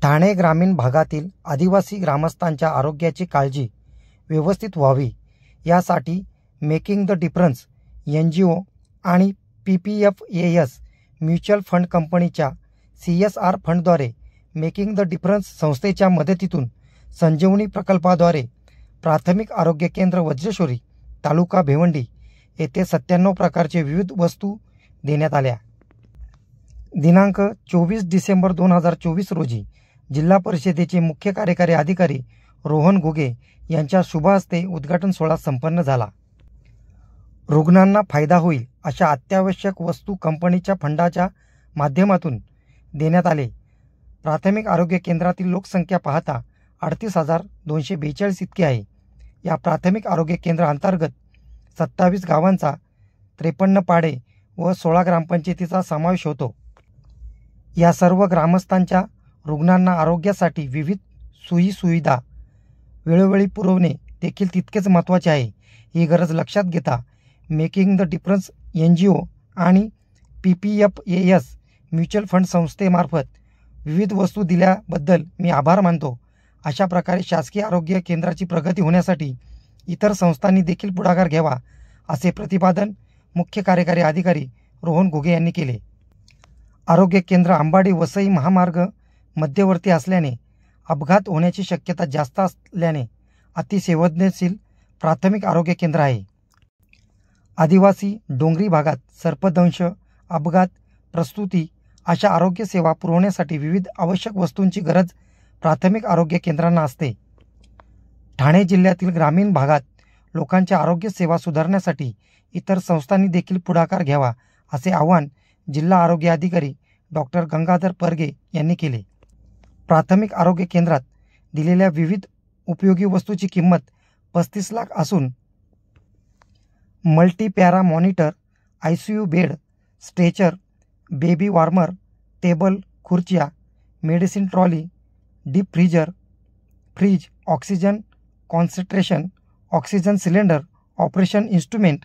ठाणे ग्रामीण भागातील आदिवासी ग्रामस्थांच्या आरोग्याची काळजी व्यवस्थित व्हावी यासाठी मेकिंग द डिफरन्स NGO आणि PPFAS म्युच्युअल फंड कंपनीच्या CSR फंडद्वारे मेकिंग द डिफरन्स संस्थेच्या मदतीतून संजीवनी प्रकल्पाद्वारे प्राथमिक आरोग्य केंद्र वज्रेश्वरी तालुका भिवंडी येथे 97 प्रकारचे विविध वस्तू देण्यात आल्या। दिनांक 24 डिसेंबर 2024 रोजी जिल्हा परिषदेचे मुख्य कार्यकारी अधिकारी रोहन घुगे यांच्या शुभ हस्ते उद्घाटन सोहळा संपन्न झाला। रुग्णांना फायदा होईल अशा अत्यावश्यक वस्तू कंपनीच्या फंडाच्या माध्यमातून देण्यात आले। प्राथमिक आरोग्य केंद्रातील लोकसंख्या पाहता 38,242 इतकी आहे। या प्राथमिक आरोग्य केंद्रा अंतर्गत 27 गावांचा 53 पाडे व 16 ग्रामपंचायतीचा समावेश होतो। या सर्व ग्रामस्थांच्या रुग्णांना आरोग्यासाठी विविध सोयी-सुविधा वेळोवेळी पुरवणे देखील तितकेच महत्त्वाचे आहे। ही गरज लक्षात घेता मेकिंग द डिफरन्स NGO आणि PPFAS म्युच्युअल फंड संस्थेमार्फत विविध वस्तू दिल्याबद्दल मी आभार मानतो। अशा प्रकारे शासकीय आरोग्य केंद्राची प्रगती होण्यासाठी इतर संस्थांनी देखील पुढाकार घ्यावा असे प्रतिपादन मुख्य कार्यकारी अधिकारी रोहन घुगे यांनी केले। आरोग्य केंद्र अंबाडी वसई महामार्ग मध्यवर्ती असल्याने अपघात होण्याची शक्यता जास्त असल्याने अतिसंवेदनशील प्राथमिक आरोग्य केंद्र आहे। आदिवासी डोंगरी भागात सर्पदंश, अपघात, प्रसूती अशा आरोग्य सेवा पुरवण्यासाठी विविध आवश्यक वस्तूंची गरज प्राथमिक आरोग्य केंद्रांना असते। ठाणे जिल्ह्यातील ग्रामीण भागात लोकांच्या आरोग्य सेवा सुधारण्यासाठी इतर संस्थांनी देखील पुढाकार घ्यावा असे आवाहन जिल्हा आरोग्य अधिकारी डॉक्टर गंगाधर परगे यांनी केले। प्राथमिक आरोग्य केंद्रात दिलेल्या विविध उपयोगी वस्तूची किंमत 35 लाख असून multipara monitor, ICU bed, stretcher, baby warmer, table, खुर्च्या, medicine trolley, deep freeze, oxygen concentration, oxygen cylinder, operation instrument,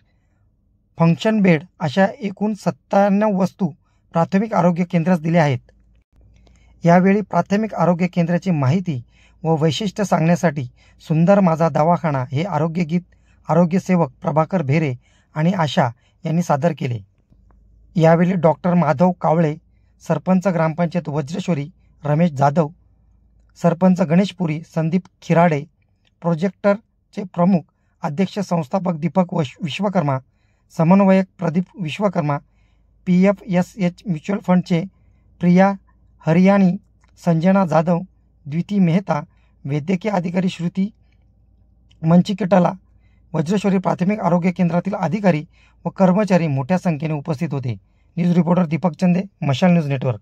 function bed अशा एकूण 97 वस्तू प्राथमिक आरोग्य केंद्रास दिल्या आहेत। यावेळी प्राथमिक आरोग्य केंद्राची माहिती व वैशिष्ट्य सांगण्यासाठी सुंदर माझा दवाखाना हे आरोग्यगीत आरोग्यसेवक प्रभाकर भेरे आणि आशा यांनी सादर केले। यावेळी डॉक्टर माधव कावळे, सरपंच ग्रामपंचायत वज्रेश्वरी रमेश जाधव, सरपंच गणेशपुरी संदीप खिराडे, प्रोजेक्टरचे प्रमुख अध्यक्ष संस्थापक दीपक विश्वकर्मा, समन्वयक प्रदीप विश्वकर्मा, PFSH म्युच्युअल फंडचे प्रिया हरियाणी, संजना जाधव, द्विती मेहता, वैद्यकीय अधिकारी श्रुती मंचिकटला, वज्रेश्वरी प्राथमिक आरोग्य केंद्रातील अधिकारी व कर्मचारी मोठ्या संख्येने उपस्थित होते। न्यूज रिपोर्टर दीपक चंदे, मशाल न्यूज नेटवर्क।